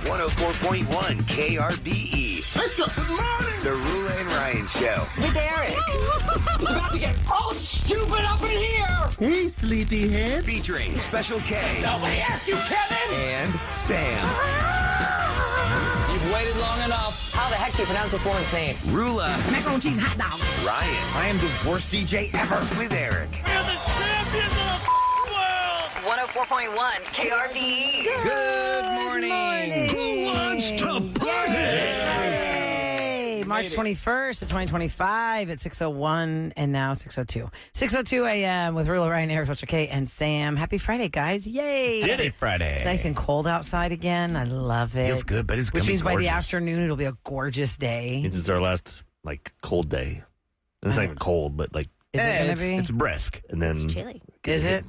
104.1 KRBE. Let's go. Good morning. The Roula and Ryan Show. With Eric. It's about to get all stupid up in here. Hey, sleepyhead. Featuring Special K. Nobody asked you, Kevin. And Sam. You've waited long enough. How the heck do you pronounce this woman's name? Roula. Macaroni and cheese hot dog. Ryan. I am the worst DJ ever. With Eric. We're the champions of the world! 104.1 KRBE. Good morning. Who wants to party? Hey, March 21st of 2025 at 6:01 and now 6:02. 6:02 a.m. with Roula, Ryan, Eric, Special K, and Sam. Happy Friday, guys. Yay. Did it Friday. Nice and cold outside again. I love it. Feels good, but it's Which gonna be means by the gorgeous. afternoon, it'll be a gorgeous day. It's our last, cold day. And it's not even cold, but, Is it it's, going to be? it's brisk. and then... Chilly. Is it?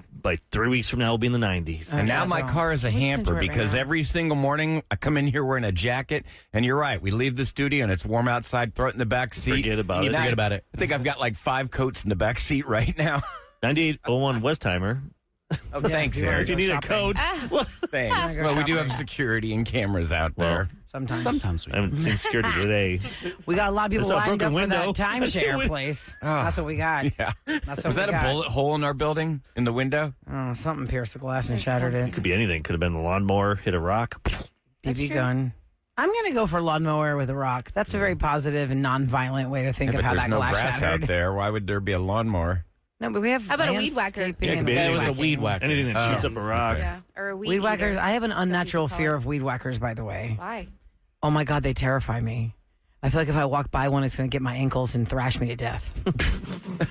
3 weeks from now, we'll be in the 90s. And now that's my all. car is a We just hamper enjoy it right because now. every single morning I come in here wearing a jacket, and you're right. We leave the studio and it's warm outside. Throw it in the back seat. Forget about it. Forget about it. I think I've got 5 coats in the back seat right now. 9801 Westheimer. Oh, thanks, you wanna Eric. If you go need shopping. a coat, Thanks. Go Well, we do shopping. have security and cameras out Well, there. Sometimes. Sometimes we I haven't seen security today. We got a lot of people I saw a lined up broken for that window. timeshare place. That's what we got. Yeah. That's what Was we that a got. bullet hole in our building in the window? Oh, something pierced the glass and shattered it. Could be anything. Could have been a lawnmower, hit a rock. BB gun. I'm going to go for lawnmower with a rock. That's a very positive and non-violent way to think Yeah, of but how there's that no glass grass shattered. out there. Why would there be a lawnmower? No, but we have How about a weed whacker? landscaping Yeah, it could and be anything. weed It was a whacking. weed whacker. Anything that shoots up a rock. Yeah, or a Weed whackers. eater, I have an some unnatural people call fear it. of weed whackers, by the way. Why? Oh my God, they terrify me. I feel like if I walk by one, it's going to get my ankles and thrash me to death.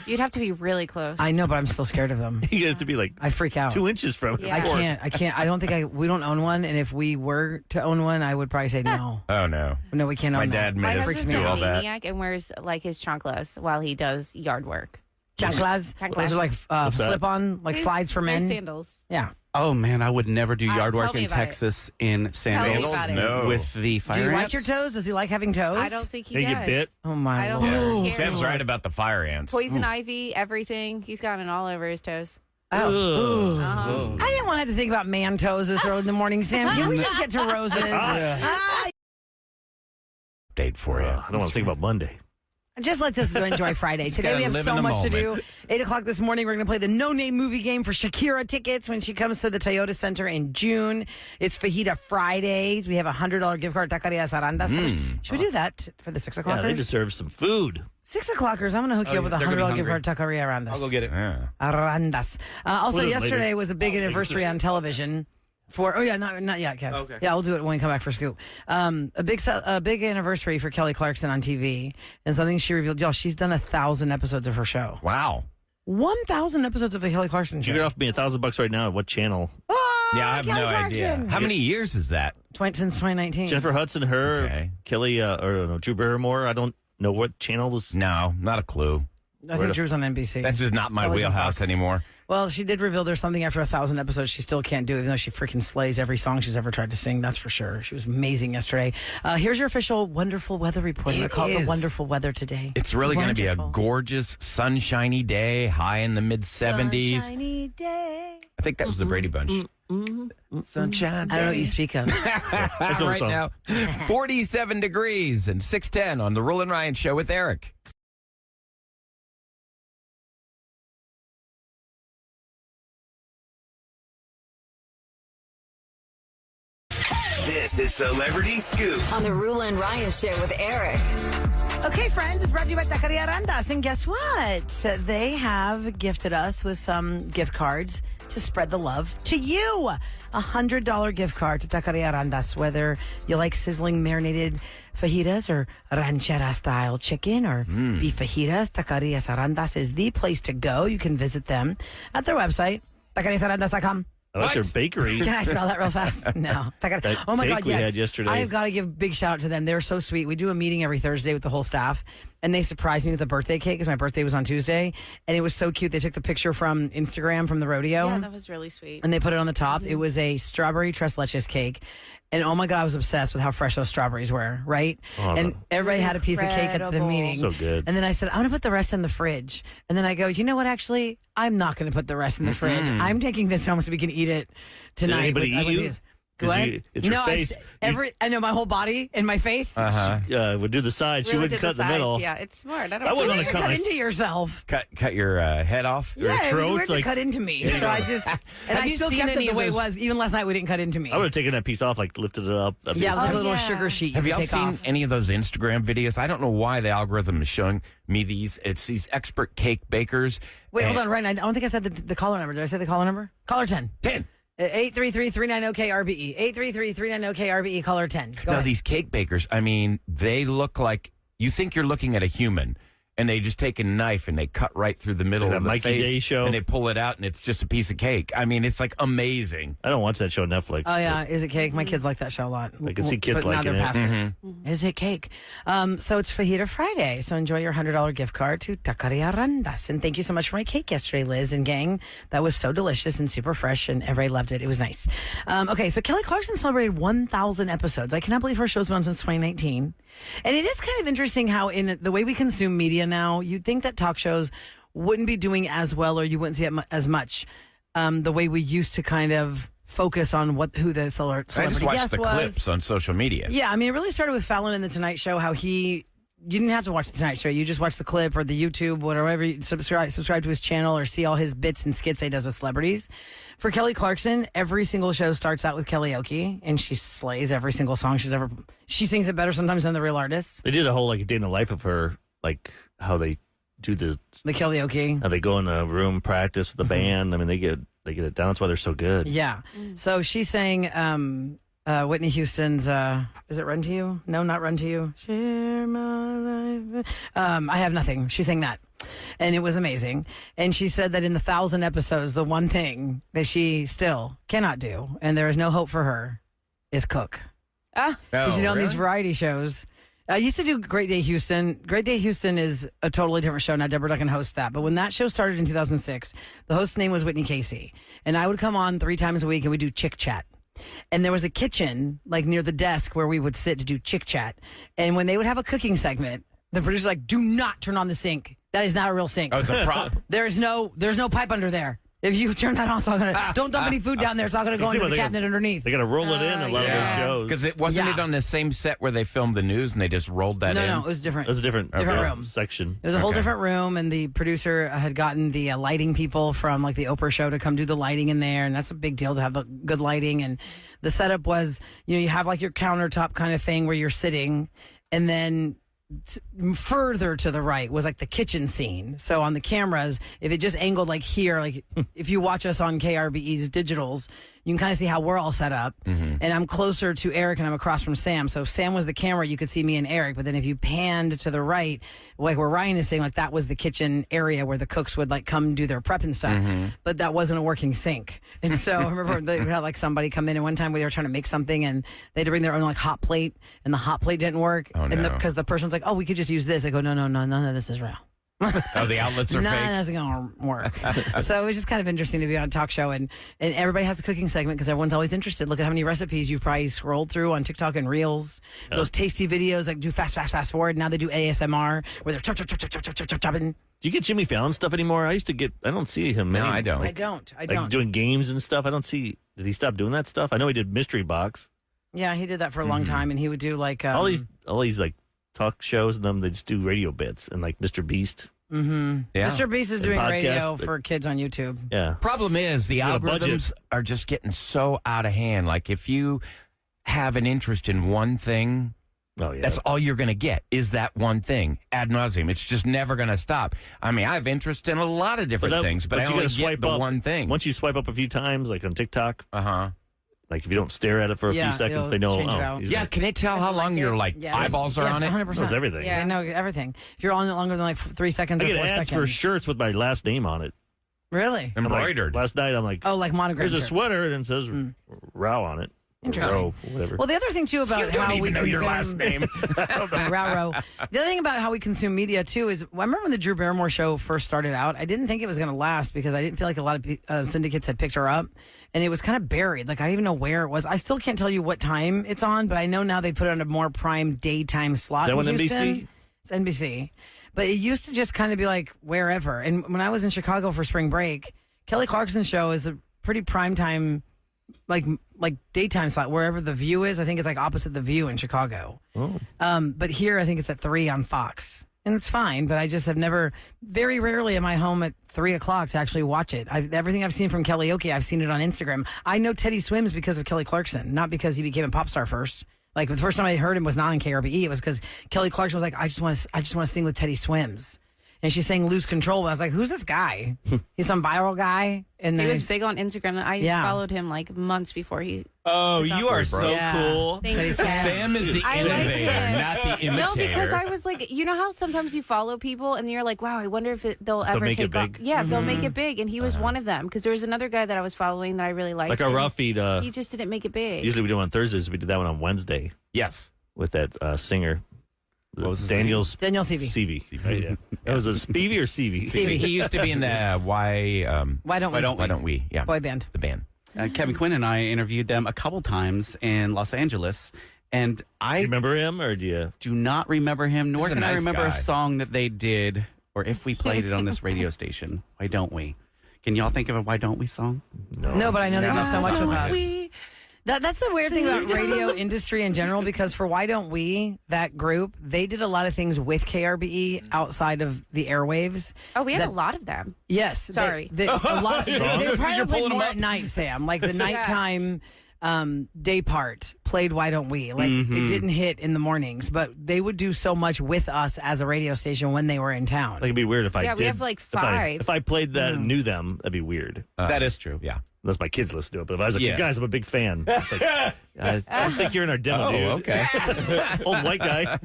You'd have to be really close. I know, but I'm still scared of them. You have to be I freak out. 2 inches from it. Yeah. I can't. I don't think we don't own one. And if we were to own one, I would probably say no. Oh, no. No, we can't My own dad that. My made us freaks husband's me do a all that. maniac and wears his chanclas while he does yard work. Chanclas. Chanclas. Those are that? slip-on, slides for They're men. sandals. Yeah. Oh, man, I would never do yard tell work me in about it. Texas in Tell me sandals about it. No. with the fire Do you like ants. your toes? Does he like having toes? I don't think he Hey, you does. bit? Oh my I don't Lord. care. Kev's right about the fire ants. Poison ivy, everything. He's got it all over his toes. Oh. Ooh. Uh-huh. I didn't want to have to think about man toes this early in the morning, Sam. Can we just get to roses? Date for you. I don't want to think about Monday. Just let's just enjoy Friday. Today gotta we have live so in the much to do. moment. 8 o'clock this morning, we're going to play the No Name movie game for Shakira tickets when she comes to the Toyota Center in June. It's Fajita Fridays. We have a $100 gift card. Taquerias Arandas. Should we do that for the 6 Yeah, they o'clockers? deserve some food. 6 o'clockers. I'm going to hook you up with a they're gonna $100 be gift card. hungry. Taqueria Arandas. I'll go get it. Yeah. Arandas. Also, We'll do it yesterday later. was a big anniversary on television. Not yet, Kev. Okay. Yeah, we'll do it when we come back for Scoop. A big anniversary for Kelly Clarkson on TV, and something she revealed. Y'all, she's done 1,000 episodes of her show. Wow. 1,000 episodes of the Kelly Clarkson show. You get off me $1,000 right now. What channel? Oh, Yeah, I have Kelly no idea. Clarkson. How many years is that? Since 2019. Jennifer Hudson, her, Okay. Kelly, or no, Drew Barrymore. I don't know what channel was. No, not a clue. I think Drew's on NBC. That's just not my Kelly's on wheelhouse Fox. anymore. Well, she did reveal there's something after 1,000 episodes she still can't do, even though she freaking slays every song she's ever tried to sing. That's for sure. She was amazing yesterday. Here's your official wonderful weather report. They call it the is. wonderful weather today. It's really going to be a Wonderful. gorgeous, sunshiny day, high in the mid-70s. Sunshiny day. I think that was the Brady Bunch. Sunshine I don't know what you speak of. That's no right song. now, 47 degrees and 6:10 on the Roula and Ryan Show with Eric. This is Celebrity Scoop. On the Roula and Ryan Show with Eric. Okay, friends, it's brought to you by Taqueria Arandas. And guess what? They have gifted us with some gift cards to spread the love to you. $100 gift card to Taqueria Arandas. Whether you like sizzling marinated fajitas or ranchera style chicken or beef fajitas, Taqueria Arandas is the place to go. You can visit them at their website, taqueriasarandas.com. I like their bakery. Can I spell that real fast? No. That Oh my cake God, we yes. had yesterday. I have got to give a big shout out to them. They're so sweet. We do a meeting every Thursday with the whole staff, and they surprised me with a birthday cake because my birthday was on Tuesday, and it was so cute. They took the picture from Instagram from the rodeo. Yeah, that was really sweet. And they put it on the top. It was a strawberry tres leches cake. And oh my God, I was obsessed with how fresh those strawberries were, right? Oh, and everybody had a piece of cake at the incredible. meeting. So good. And then I said, I'm going to put the rest in the fridge. And then I go, you know what, actually, I'm not going to put the rest in the fridge. I'm taking this home so we can eat it tonight. anybody with- eat you? with- Because it's your face. I know my whole body and my face. Would do the sides. She Really wouldn't did cut the in the middle. sides. Yeah, it's smart. I don't I wouldn't You want need to to cut cut my into yourself. Cut your head off. Yeah, it was throat's weird to like- cut into me. So I just and Have I you still seen kept any it the of way it those- was. Even last night, we didn't cut into me. I would have taken that piece off, like lifted it up. That'd be Yeah, it was like a little yeah. sugar sheet. Have you y'all take seen off. any of those Instagram videos? I don't know why the algorithm is showing me these. It's these expert cake bakers. Wait, hold And- on, Ryan. I don't think I said the caller number. Did I say the caller number? Caller 10. 10. 833-390-KRBE. 833-390-KRBE. Caller 10. Go No, ahead. these cake bakers, I mean, they look like you think you're looking at a human, and they just take a knife and they cut right through the middle Like of that the Mikey face, Day show? and they pull it out, and it's just a piece of cake. I mean, it's like amazing. I don't watch that show on Netflix. Oh, yeah. Is it cake? My kids like that show a lot. I can see kids but now liking they're it. past Is it cake? So it's Fajita Friday. So enjoy your $100 gift card to Taqueria Randas. And thank you so much for my cake yesterday, Liz and gang. That was so delicious and super fresh, and everybody loved it. It was nice. Okay, so Kelly Clarkson celebrated 1,000 episodes. I cannot believe her show's been on since 2019. And it is kind of interesting how in the way we consume media now, you'd think that talk shows wouldn't be doing as well, or you wouldn't see it as much the way we used to kind of focus on who the celebrity I just watched guest the was. clips on social media. Yeah, I mean, it really started with Fallon and the Tonight Show. How you didn't have to watch the Tonight Show. You just watch the clip or the YouTube, whatever. You subscribe to his channel or see all his bits and skits he does with celebrities. For Kelly Clarkson, every single show starts out with karaoke, and she slays every single song she's ever. She sings it better sometimes than the real artists. They did a whole like day in the life of her, like how they do the karaoke. how they go in a room practice with the band. I mean, they get it down. That's why they're so good. Yeah. So she sang Whitney Houston's is it Run to You? No, not Run to You. Share my life. I Have Nothing. She sang that. And it was amazing. And she said that in the 1,000 episodes, the one thing that she still cannot do, and there is no hope for her, is cook. Because on these variety shows, I used to do Great Day Houston. Great Day Houston is a totally different show. Now Deborah Duncan hosts that. But when that show started in 2006, the host's name was Whitney Casey. And I would come on 3 times a week and we'd do Chick Chat. And there was a kitchen like near the desk where we would sit to do Chick Chat. And when they would have a cooking segment, the producer's like, do not turn on the sink. That is not a real sink. Oh, it's a prop? There's no pipe under there. If you turn that on, it's not gonna. Don't dump any food down there. It's not gonna go into the cabinet underneath. They got to roll it in a lot of those shows. Because it wasn't it on the same set where they filmed the news and they just rolled that in? No, it was different. It was a different room section. It was a whole different room, and the producer had gotten the lighting people from like the Oprah show to come do the lighting in there, and that's a big deal to have the good lighting. And the setup was, you have like your countertop kind of thing where you're sitting, and then further to the right was like the kitchen scene. So on the cameras, if it just angled like here, like if you watch us on KRBE's digitals, you can kind of see how we're all set up. And I'm closer to Eric and I'm across from Sam. So if Sam was the camera, you could see me and Eric. But then if you panned to the right, like where Ryan is saying, like that was the kitchen area where the cooks would like come do their prep and stuff. But that wasn't a working sink. And so I remember they had like somebody come in, and one time we were trying to make something and they had to bring their own like hot plate, and the hot plate didn't work. Oh, no. And because the person's like, oh, we could just use this. I go, no, none of this is real. Oh, the outlets are None fake? of that's going to work. So it was just kind of interesting to be on a talk show, and everybody has a cooking segment because everyone's always interested. Look at how many recipes you've probably scrolled through on TikTok and Reels. Those tasty videos, like do fast forward. Now they do ASMR where they're chopping. Do you get Jimmy Fallon stuff anymore? I don't see him. No, anymore. I don't. I don't. Like doing games and stuff. I don't see. Did he stop doing that stuff? I know he did Mystery Box. Yeah, he did that for a long time, and he would do like All these like talk shows, and them they just do radio bits and like Mr. Beast. Yeah. Mr. Beast is doing podcast, radio but- for kids on YouTube. Yeah. Problem is the got a budget. algorithms are just getting so out of hand. Like if you have an interest in one thing, Oh yeah. that's all you're going to get is that one thing ad nauseum. It's just never going to stop. I mean, I have interest in a lot of different things, but I you only gotta get swipe the up one thing. Once you swipe up a few times, like on TikTok, like if you don't stare at it for a Yeah, few seconds, they'll they know. change it Oh, out. he's Yeah, like- can they tell how long your eyeballs are Yes, on it? 100%. knows everything. They know everything. If you're on it longer than like 3 seconds I or get 4 ads seconds. for shirts with my last name on it. Really? I'm like- Embroidered. last night, I'm like, Oh, like monogram here's a shirts. sweater and it says Row on it. Interesting. Row, whatever. Well, the other thing too about You don't how we even know consume your last name. Row. The other thing about how we consume media too is I remember when the Drew Barrymore show first started out. I didn't think it was going to last because I didn't feel like a lot of syndicates had picked her up, and it was kind of buried. Like I didn't even know where it was. I still can't tell you what time it's on, but I know now they put it on a more prime daytime slot. Is that in on Houston. NBC? It's NBC, but it used to just kind of be like wherever. And when I was in Chicago for spring break, Kelly Clarkson's show is a pretty prime time, like like daytime slot wherever the View is. I think it's like opposite the View in Chicago. Oh. But here I think it's at 3 on Fox. And it's fine, but I just have never, very rarely am I home at 3 o'clock to actually watch it. Everything I've seen from Karaoke, I've seen it on Instagram. I know Teddy Swims because of Kelly Clarkson, not because he became a pop star first. Like the first time I heard him was not on KRBE. It was because Kelly Clarkson was like, I just want to sing with Teddy Swims. And she's saying Lose Control. And I was like, who's this guy? He's some viral guy. And He then was big on Instagram. I followed him like months before he. Oh, you are so Yeah. cool. Thanks, Sam is the I like innovator, him. not the imitator. No, because I was like, you know how sometimes you follow people and you're like, wow, I wonder if they'll ever make it take off. big. Yeah, if they'll make it big. And he was one of them because there was another guy that I was following that I really liked. Like our and raw feed. He just didn't make it big. Usually we do it on Thursdays. We did that one on Wednesday Yes. with that singer. What was his Daniel Seavey. Seavey. Right, yeah. That was a Spivey or Seavey? Seavey. He used to be in the Why Don't We? Yeah. Boy band. The band. Kevin Quinn and I interviewed them a couple times in Los Angeles, and I You remember him or do you? do not remember him, nor He's a can I nice remember guy. a song that they did, or if we played it on this radio station. Why don't we? Can y'all think of a Why Don't We song? No, but I know they did so much with us. We That's the weird thing about radio industry in general, because for Why Don't We, that group, they did a lot of things with KRBE outside of the airwaves. Oh, we had That- a lot of them. Yes. Sorry. A lot, they were probably You're played pulling them more up. at night, Sam. Like the nighttime day part played Why Don't We. Like it didn't hit in the mornings, but they would do so much with us as a radio station when they were in town. Like it'd be weird if I Yeah, did. we have, like, if I- 5. If I played that and knew them, that'd be weird. that is true. Yeah. Unless my kids listen to it. But if I was like, Yeah. guys, I'm a big fan. It's like, I don't think you're in our demo, dude. okay. Old white guy.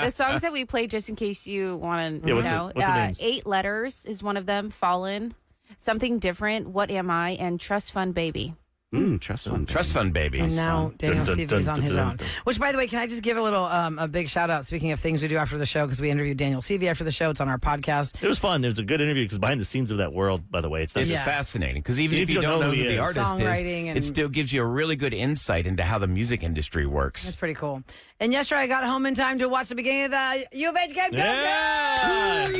The songs that we played, just in case you want to Yeah, what's know, it- what's the names? 8 Letters is one of them. Fallen, Something Different, What Am I, and Trust Fund Baby. Trust fund. Trust fund babies. And now Daniel Dun, dun, Seavey's dun, on his dun, own. dun. Which, by the way, can I just give a little a big shout out? Speaking of things we do after the show, because we interviewed Daniel Seavey after the show. It's on our podcast. It was fun. It was a good interview because behind the scenes of that world, by the way, it's not It's just fascinating because even if you don't know who the artist Songwriting is, and- it still gives you a really good insight into how the music industry works. That's pretty cool. And yesterday I got home in time to watch the beginning of the U of H game. Go, Yeah! go,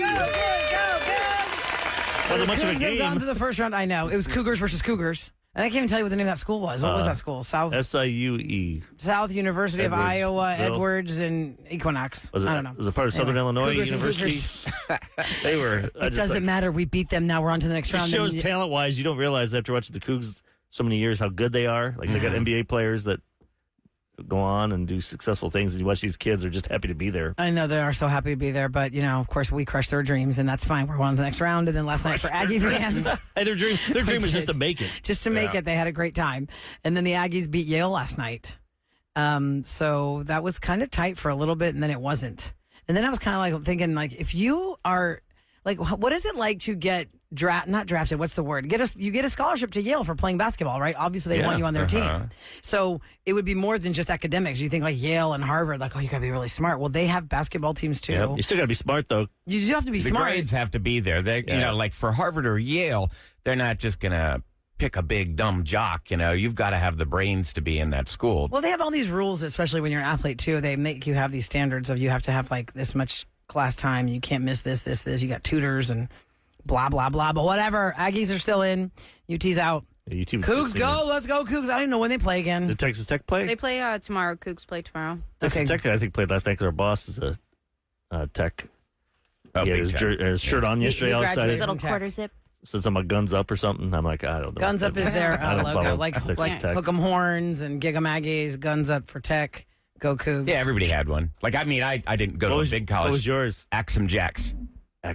go. wasn't much of a Cougs have gone game. to the first round. I know. It was Cougars versus Cougars. And I can't even tell you what the name of that school was. What was that school? South SIUE. South University of Iowa, Edwards, and Equinox. Was it? I don't know. Was it part of Southern Anyway, Illinois Cougars and University? They were. It doesn't matter. We beat them. Now we're on to the next It round. shows And- talent wise, you don't realize after watching the Cougs so many years how good they are. Like they got NBA players that go on and do successful things, and you watch these kids are just happy to be there. I know they are so happy to be there, but of course, we crushed their dreams, and that's fine. We're on to the next round, and then last night for Aggie fans, Hey, their dream was just to make it. just to make it, they had a great time, and then the Aggies beat Yale last night. So that was kind of tight for a little bit, and then it wasn't. And then I was kind of like thinking, like, if you are like, what is it like to get not drafted? What's the word? You get a scholarship to Yale for playing basketball, right? Obviously, they want you on their team. So it would be more than just academics. You think like Yale and Harvard, like, oh, you got to be really smart. Well, they have basketball teams too. Yep. You still got to be smart though. You do have to be The smart. grades have to be there. They, like for Harvard or Yale, they're not just going to pick a big dumb jock. You've got to have the brains to be in that school. Well, they have all these rules, especially when you're an athlete too. They make you have these standards of you have to have like this much class time. You can't miss this. You got tutors and blah, blah, blah. But whatever. Aggies are still in. UT's out. Yeah, UT was Cougs 16 go. years. Let's go, Cougs. I don't even know when they play again. Did Texas Tech play? They play tomorrow. Cougs play tomorrow. Texas Okay. Tech, I think, played last night because our boss is a Tech. Oh, He had big time. his shirt on yesterday. he All graduated. excited. Little Tech. quarter zip. Said something about guns up or something. I'm like, I don't know. Guns Up is their I don't logo. follow Like Texas Tech. Hook 'em Horns and Gig 'em Aggies. Guns Up for Tech. Go Cougs. Yeah, everybody had one. Like, I mean, I didn't go to a big college. What was yours? Axum Jacks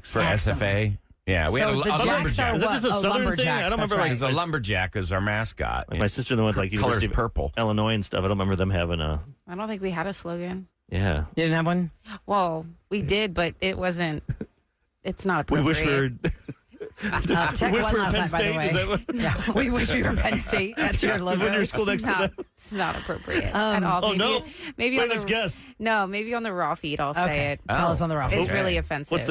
for Axum. SFA. Yeah, we So had a the Jacks lumberjack. are Is that just a what? Southern thing? lumberjacks, I don't remember, that's right. Because a lumberjack is our mascot. Like my sister that went like Color's University of purple. Illinois and stuff. I don't remember them having a. I don't think we had a slogan. Yeah. You didn't have one? Well, we did, but it wasn't. It's not We appropriate. whispered. Tech Whisper won last Penn night, by the State. Is way. that what? Yeah, we wish we were Penn State. That's your logo. When your school next to them. It's not appropriate at all. Oh maybe, no! Maybe Wait, on the, let's guess. No, maybe on the raw feed I'll Okay. say it. Tell us on the rough. It's Okay. really offensive. What's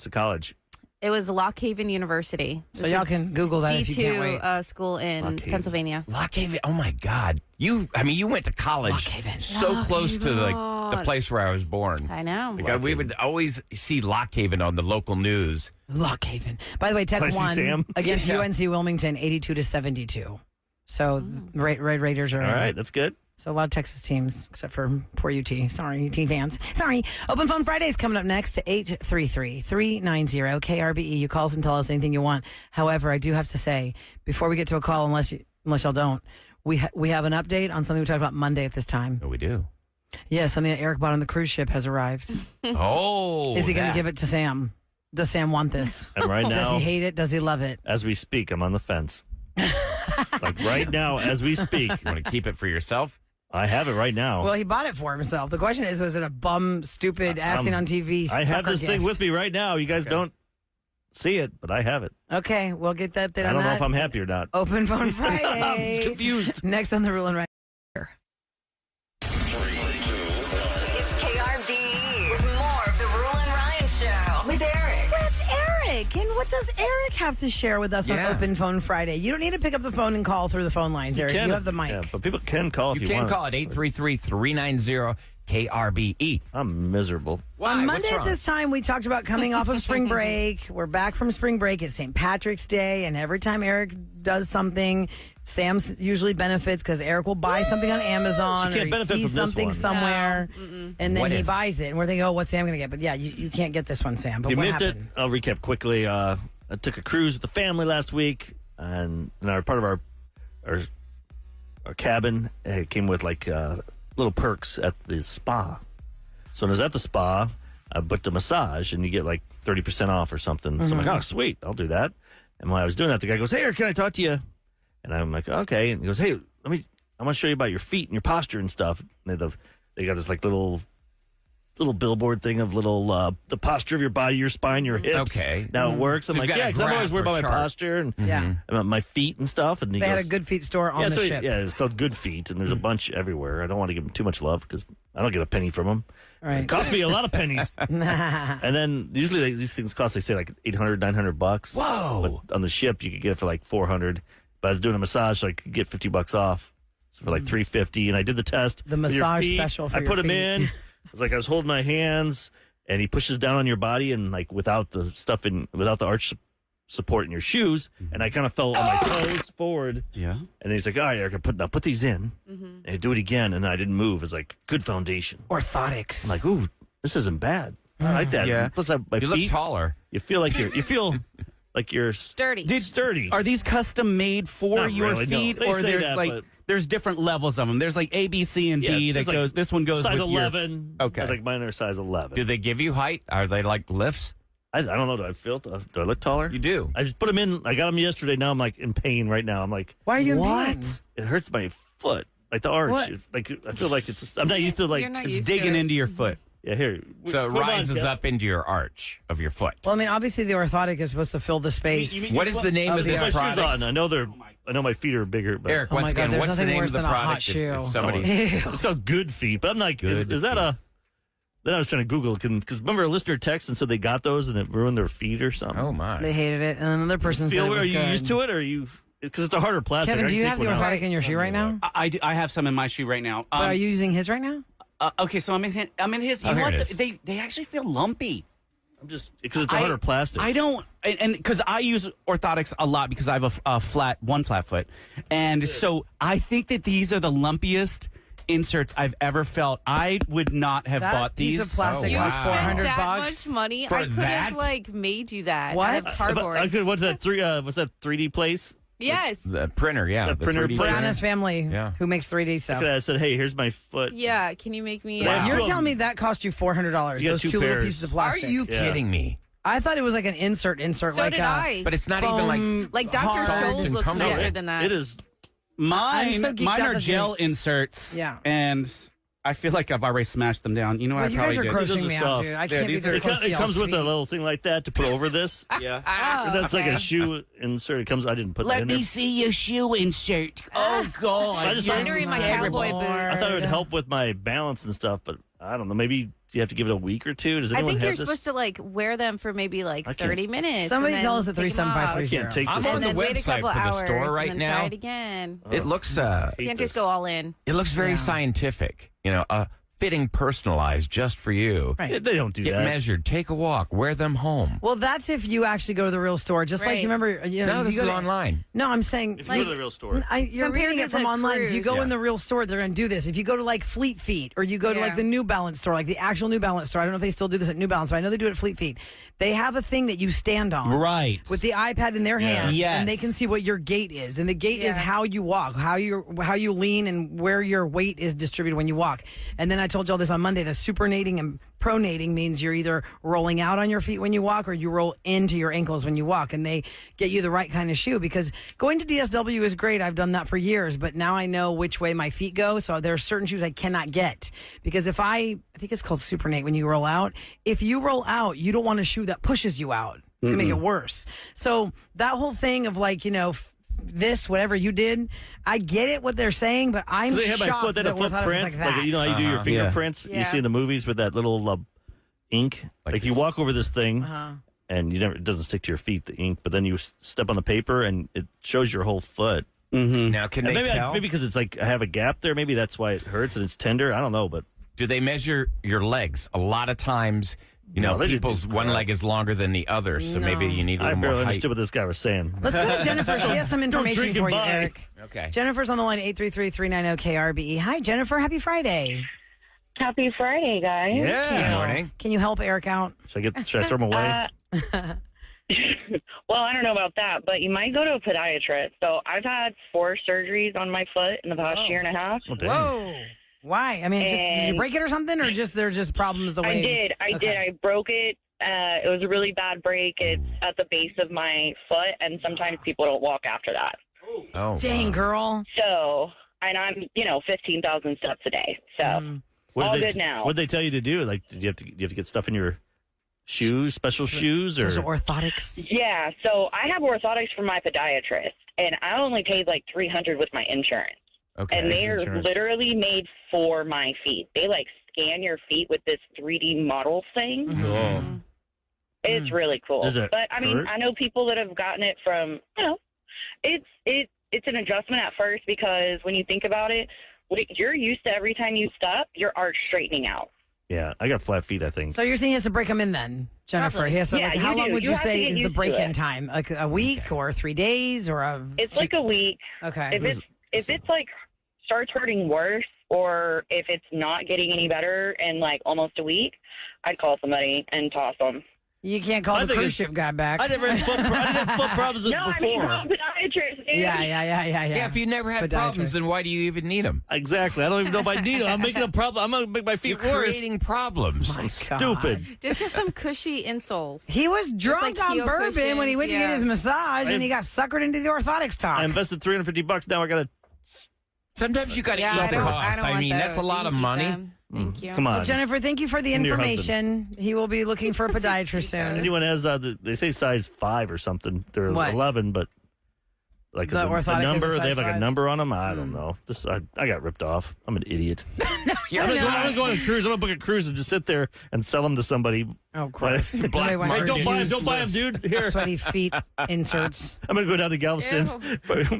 the college? It was Lock Haven University. So y'all can Google that if you can't wait. D2 school in Lock Haven. Pennsylvania. Lock Haven. Oh my God! You went to college Lock Haven. so close to the place where I was born. I know. Like, we would always see Lock Haven on the local news. Lock Haven. By the way, Tech I see won Sam. against Yeah. UNC Wilmington 82-72. So Red Raiders are All in. right, that's good. So a lot of Texas teams, except for poor UT. Sorry, UT fans. Sorry. Open Phone Friday is coming up next to 833-390-KRBE. You call us and tell us anything you want. However, I do have to say, before we get to a call, unless y'all don't, we have an update on something we talked about Monday at this time. Oh, we do. Yeah, something that Eric bought on the cruise ship has arrived. Oh. Is he going to give it to Sam? Does Sam want this? And right Does now, he hate it? Does he love it? as we speak, I'm on the fence. Like right now, as we speak, You want to keep it for yourself? I have it right now. Well, he bought it for himself. The question is, was it a bum, stupid, assing on TV I have sucker this thing gift? with me right now. You guys don't see it, but I have it. Okay, we'll get that then I on don't know that. if I'm happy or not. Open Phone Friday. I'm confused. Next on the Roula and Ryan. It's KRBE with more of the Roula and Ryan Show with Eric. With Eric. And what does Eric have to share with us on Yeah. Open Phone Friday? You don't need to pick up the phone and call through the phone lines, Eric. You have the mic. Yeah, but people can call if You you can want. call it 833-390-KRBE. I'm miserable. Why? On What's Monday at wrong? this time, we talked about coming off of spring break. We're back from spring break. It's St. Patrick's Day, and every time Eric does something, Sam usually benefits because Eric will buy something on Amazon She can't or he benefit sees from this something one. somewhere, and then What he is? buys it. And we're thinking, oh, what's Sam going to get? But yeah, you can't get this one, Sam. But You what missed happened? it. I'll recap quickly. I took a cruise with the family last week, and our part of our cabin came with like little perks at the spa. So when I was at the spa, I booked a massage, and you get like 30% off or something. So I'm like, oh, sweet, I'll do that. And while I was doing that, the guy goes, hey, Eric, can I talk to you? And I'm like, okay. And he goes, hey, I want to show you about your feet and your posture and stuff. And they got this like little billboard thing of the posture of your body, your spine, your hips. Okay. Now it works. I'm So like, you've got yeah, a because I'm always graph worried or about my chart. posture and Yeah. about my feet and stuff. And he They goes, had a Good Feet store on the ship. Yeah, it's called Good Feet, and there's a bunch everywhere. I don't want to give them too much love because I don't get a penny from them. Right. It cost me a lot of pennies. And then usually these things cost, they say, like $800, $900. Whoa. But on the ship, you could get it for like $400. But I was doing a massage, so I could get $50 off. So for like $350, and I did the test. The with your massage feet. special for I your put him feet. in. It's like I was holding my hands, and he pushes down on your body, and like without the stuff without the arch support in your shoes, and I kind of fell on my toes forward. Yeah. And then he's like, all right, Eric, put these in. And I do it again, and I didn't move. It's like, good foundation. Orthotics. I'm like, ooh, this isn't bad. I like that. Yeah. Plus, my You look feet, taller. you feel like you're Sturdy. sturdy. Are these custom made for Not your really, no. feet, They or say there's that, like but- there's different levels of them? There's like A, B, C, and D Yeah, that there's like goes. This one goes size with 11. Okay. I think mine are size 11. Do they give you height? Are they like lifts? I don't know. Do I look taller? You do. I just put them in. I got them yesterday. Now I'm like in pain right now. I'm like, Why are you in What? pain? it hurts my foot. Like the arch. What? Like I feel like it's just, I'm not used to like, You're not It's used digging to it. into your foot. yeah, here. So it Put 'em on, rises Kev. up into your arch of your foot. Well, I mean, obviously the orthotic is supposed to fill the space. What is the name Oh, of the this Put my shoes product? on. I know my feet are bigger, but Eric, Oh once my God, again, there's what's the nothing name worse of the than a hot product? shoe. If somebody, Ew. it's called Good Feet. But I'm like, is that a? Then I was trying to Google because remember a listener texted and said they got those and it ruined their feet or something. oh my, They hated it, and another person said it was Are you good. used to it, or are you? Because it's a harder plastic. Kevin, I do can you take have the one out. orthotic in your shoe right now? I have some in my shoe right now. But are you using his right now? Okay, so I'm in his. You Oh, know here what? it is. They actually feel lumpy. I'm just because it's a harder plastic. I don't, and because I use orthotics a lot because I have one flat foot, and so I think that these are the lumpiest inserts I've ever felt. I would not have That bought piece these. of plastic Oh, costs wow. Spent $400 that bucks. much money. For I could that? have like made you that. What? Out of cardboard. I could. What's that? What's that 3D place? Yes. the printer, yeah, The printer 3D place. Brianna's family, Yeah. who makes 3D stuff. I said, hey, here's my foot. Yeah. Can you make me? Wow. You're Two of telling them. me that cost you $400? You got Those two two little pairs. pieces of Are plastic. you Yeah. kidding me? I thought it was like an insert, So like did I. But it's not foam, even like Like Dr. hard. Scholl's and looks comfortable. nicer than that. It is. I'm Mine, so geeked mine out are that gel they- inserts. Yeah. and I feel like I've already smashed them down. You know what? Well, I you guys probably are did. grossing These are me out, soft. dude. I Yeah, can't be these are- this It, close to it y'all's comes with a feet. little thing like that to put over this. Yeah. Oh, And that's like okay. a shoe insert. It comes. I didn't put that in there. see your shoe insert. Oh God! I just thought it Mine are in was my terrible. cowboy boots. I thought it would help with my balance and stuff, but I don't know. Maybe you have to give it a week or two. Does I anyone think have you're this? supposed to like wear them for maybe like I can't- 30 minutes. Somebody and tell then us at take 'em off. 37530. I can't take I'm this. on And the then wait a website couple for the hours store right and then now. Try it again. It looks hate You can't just this. go all in. it looks very Yeah. scientific. You know, a fitting personalized just for you. Right. They don't do Get that. measured, take a walk, wear them home. Well, that's if you actually go to the real store. Just like Right. you remember. You know, No, if this you is go to- online. No, I'm saying If you go to the real store. you're Compared reading to it from the online. If you cruise. go in the real store, they're going to do this. If you go to like Fleet Feet or you go to like Yeah. the New Balance store, like the actual New Balance store, I don't know if they still do this at New Balance, but I know they do it at Fleet Feet. They have a thing that you stand on. Right. With the iPad in their hands, Yes. and they can see what your gait is, and the gait is Yeah. how you walk, how you lean, and where your weight is distributed when you walk. And then I told y'all this on Monday. The supernating and pronating means you're either rolling out on your feet when you walk, or you roll into your ankles when you walk, and they get you the right kind of shoe. Because going to DSW is great. I've done that for years, but now I know which way my feet go. So there are certain shoes I cannot get because if I think it's called supernate when you roll out. If you roll out, you don't want a shoe that pushes you out. It's going to make it worse. So that whole thing of like, this, whatever you did, I get it what they're saying, but I'm They have my shocked foot. They that have footprints. like that. You know how you do your Uh-huh. fingerprints? Yeah. You see in the movies with that little ink? Like you walk over this thing and it doesn't stick to your feet, the ink, but then you step on the paper and it shows your whole foot. Now, can And they maybe tell? maybe because it's like I have a gap there. Maybe that's why it hurts and it's tender. I don't know, but Do they measure your legs? A lot of times, No, they just people's do one crap. leg is longer than the other, so maybe you need a I little barely more height. understood what this guy was saying. Let's go to Jennifer. She has some information drink for and you, buy. Eric. Okay. Jennifer's on the line, 833-390-KRBE. Hi, Jennifer. Happy Friday. Happy Friday, guys. Good morning. Can you help Eric out? Should I throw him away? Well, I don't know about that, but you might go to a podiatrist. So I've had 4 surgeries on my foot in the past year and a half. Oh, dang. Whoa. Why? I mean, did you And- break it or something, or just there's just problems the way? I did. I broke it. It was a really bad break. It's at the base of my foot, and sometimes people don't walk after that. Oh, Dang, wow. girl. So, and I'm, 15,000 steps a day. So What all did they good now. What did they tell you to do? Like, do you have to get stuff in your shoes, special shoes, or Those are orthotics. Yeah. So I have orthotics from my podiatrist, and I only paid like $300 with my insurance. Okay. And they are insurance. literally made for my feet. They like scan your feet with this 3D model thing. Oh. It's really cool. Does it But I mean, hurt? I know people that have gotten it from, it's an adjustment at first because when you think about it, you're used to every time you step, your arch straightening out. Yeah, I got flat feet, I think. So you're saying he has to break them in then, Jennifer? Probably. He has to, Yeah, like, you how long do. would You you have to say get is the used to break-in it. time? Like a week or 3 days or a? It's like a week. Okay. If it's like starts hurting worse or if it's not getting any better in like almost a week, I'd call somebody and toss them. You can't call I the think cruise it's- ship guy back. I never had foot problems No, before. I mean, podiatrist, dude. Yeah. Yeah, if you never had Podiatrist. problems, then why do you even need them? Exactly. I don't even know if I need them. I'm making a problem. I'm going to make my feet You're worse. creating problems. I'm stupid. Just get some cushy insoles. He was drunk like on heel bourbon when he went to get cushions, his massage, and he got suckered into the orthotics talk. I invested $350. Now I got to. Sometimes you got to Yeah, eat I the don't, cost. I mean, want that's a those. lot You of can keep money. them. Thank you. Come on. Well, Jennifer, thank you for the And your information. He will be looking for a podiatrist soon. Anyone has, they say size 5 or something. They're What? 11, but like The the orthotic is a number, size they have like 5? a number on them. I don't know. I got ripped off. I'm an idiot. I'm going to go on a cruise. I'm going to book a cruise and just sit there and sell them to somebody. Oh, gross. Hey, Nobody wants your don't buy them. used Don't buy them, dude. Here. Sweaty feet inserts. I'm going to go down to Galveston,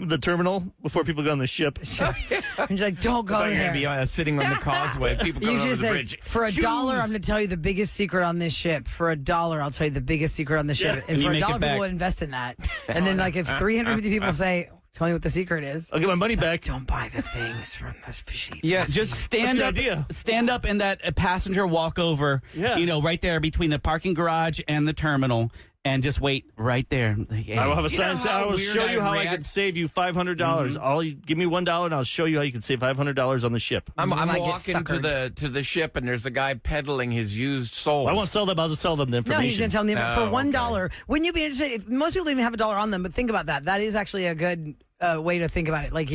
the terminal, before people go on the ship. And you're like, don't go You're there. gonna be sitting on the causeway. People You coming should over the say, bridge. for $1, I'm going to tell you the biggest secret on this ship. For $1, I'll tell you the biggest secret on the ship. Yeah. And And you for make it $1, people back. would invest in that. And then, like, if 350 people say, tell me what the secret is. I'll get my money back. Don't buy the things from the sheep. Yeah, just stand That's up. a good idea. Stand up in that passenger walkover. Yeah. Right there between the parking garage and the terminal, and just wait right there. Like, hey, I will have a You know sign. how I will weird show you I how I read? can save you $500. All you give me $1, and I'll show you how you can save $500 on the ship. I'm You might get walking to suckered. the ship, and there's a guy peddling his used soles. I won't sell them. I'll just sell them the No, information. he's going to tell them Oh, for $1. okay. Wouldn't you be interested? If, most people don't even have $1 on them, but think about that. That is actually a good way to think about it. Like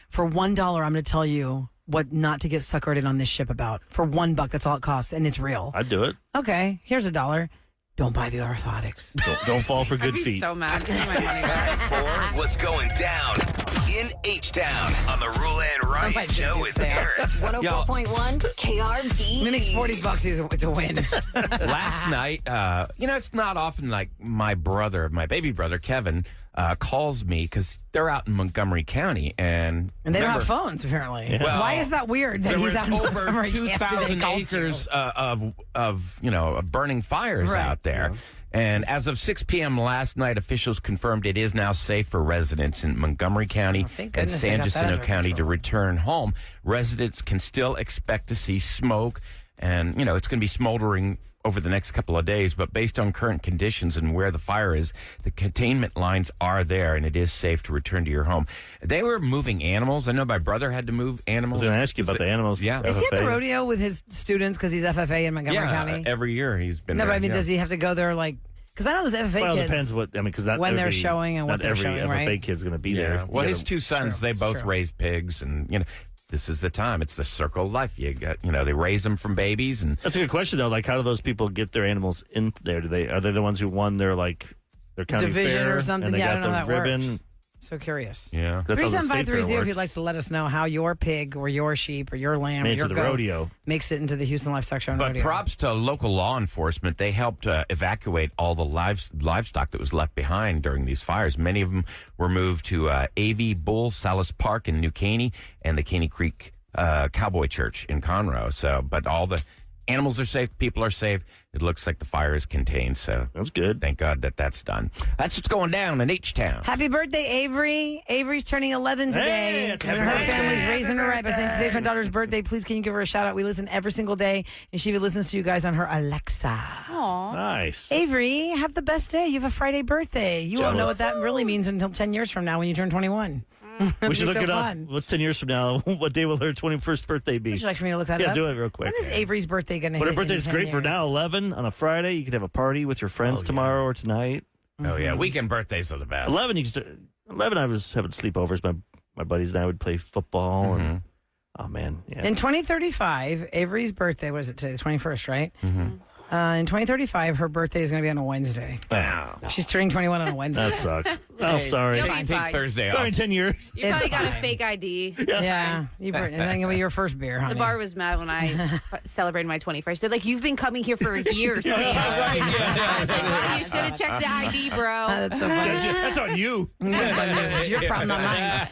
for $1, I'm going to tell you what not to get suckered in on this ship about. For $1, that's all it costs, and it's real. I'd do it. Okay, here's $1. Don't buy the orthotics. Don't fall for I'd good be feet. so mad. Give me my money back. For what's going down in H-Town on the Roula and Ryan Somebody Show did with say it. Eric, 104.1 KRB. It makes $40 to win. Last night, it's not often like my baby brother, Kevin, calls me because they're out in Montgomery County. And they don't have phones, apparently. Yeah. Well, why is that weird that there he's was out in over Montgomery County? 2,000 acres of burning fires out there. And as of 6 p.m. last night, officials confirmed it is now safe for residents in Montgomery County thank and goodness they San got that Jacinto under County to control. return home. Residents can still expect to see smoke, and, it's going to be smoldering over the next couple of days. But based on current conditions and where the fire is, the containment lines are there, and it is safe to return to your home. They were moving animals. I know my brother had to move I animals. was going to ask you about the animals. Yeah. Is he at the FFA. rodeo with his students because he's FFA in Montgomery County? Every year he's been No, there. but I mean, yeah. does he have to go there because I know those FFA Well, it kids. depends because when they're showing and what not they're every showing, FFA right? kid's going to be Yeah. there. Well, You his gotta- two sons, they both raised pigs, and this is the time. It's the circle of life. You got, they raise them from babies, and That's a good question though. Like, how do those people get their animals in there? Are they the ones who won their county Division fair or something? And they Yeah, I got don't know the how that ribbon. works. So curious. yeah. That's how the state fair 37530 if works. you'd like to let us know how your pig or your sheep or your lamb Made or it your to the goat rodeo. makes it into the Houston Livestock Show and But rodeo. props to local law enforcement. They helped evacuate all the livestock that was left behind during these fires. Many of them were moved to AV Bull Salis Park in New Caney and the Caney Creek Cowboy Church in Conroe. So, but all the animals are safe. People are safe. It looks like the fire is contained. So That's good. thank God that's done. That's what's going down in H-Town. Happy birthday, Avery. Avery's turning 11 today. Hey, it's and happy her birthday. family's raising her right by saying, today's my daughter's birthday. Please, can you give her a shout out? We listen every single day, and she listens to you guys on her Alexa. Aw. Nice. Avery, have the best day. You have a Friday birthday. You won't know what Jealous. that really means until 10 years from now when you turn 21. We should look so it up. fun. What's 10 years from now? What day will her 21st birthday be? Would you like for me to look that Yeah, up? do it real quick. When is Avery's birthday going to hit? But her in birthday's 10 great for years? now, 11 on a Friday. You could have a party with your friends tomorrow or tonight. Oh, yeah. Weekend birthdays are the best. 11, you could 11, I was having sleepovers. My buddies and I would play football. And, oh, man. Yeah. In 2035, Avery's birthday, what is it today? The 21st, right? In 2035, her birthday is going to be on a Wednesday. Wow. She's turning 21 on a Wednesday. That sucks. Oh, sorry. You'll Take be fine. Thursday Sorry, off. 10 years. You probably It's got a fine. fake ID. Yeah, you brought your first beer, honey. The bar was mad when I celebrated my 21st. They're like, you've been coming here for a year. Sam." I was like, well, you should have checked the ID, bro. That's so funny. That's on you. It's your problem, not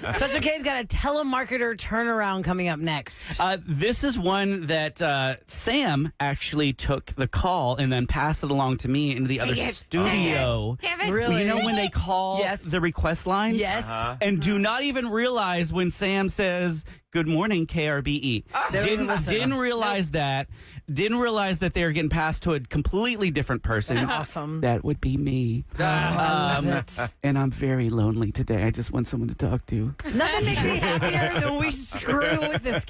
mine. Spencer K's got a telemarketer turnaround coming up next. This is one that Sam actually took the call and then passed it along to me into the other studio. Kevin. Really? You know when they call Yes. the request lines? Yes. And do not even realize when Sam says, "Good morning, KRBE." They don't even listen. Didn't realize that. Didn't realize that they were getting passed to a completely different person. That's awesome. That would be me. I love it. And I'm very lonely today. I just want someone to talk to. Nothing makes me happier than we screw with this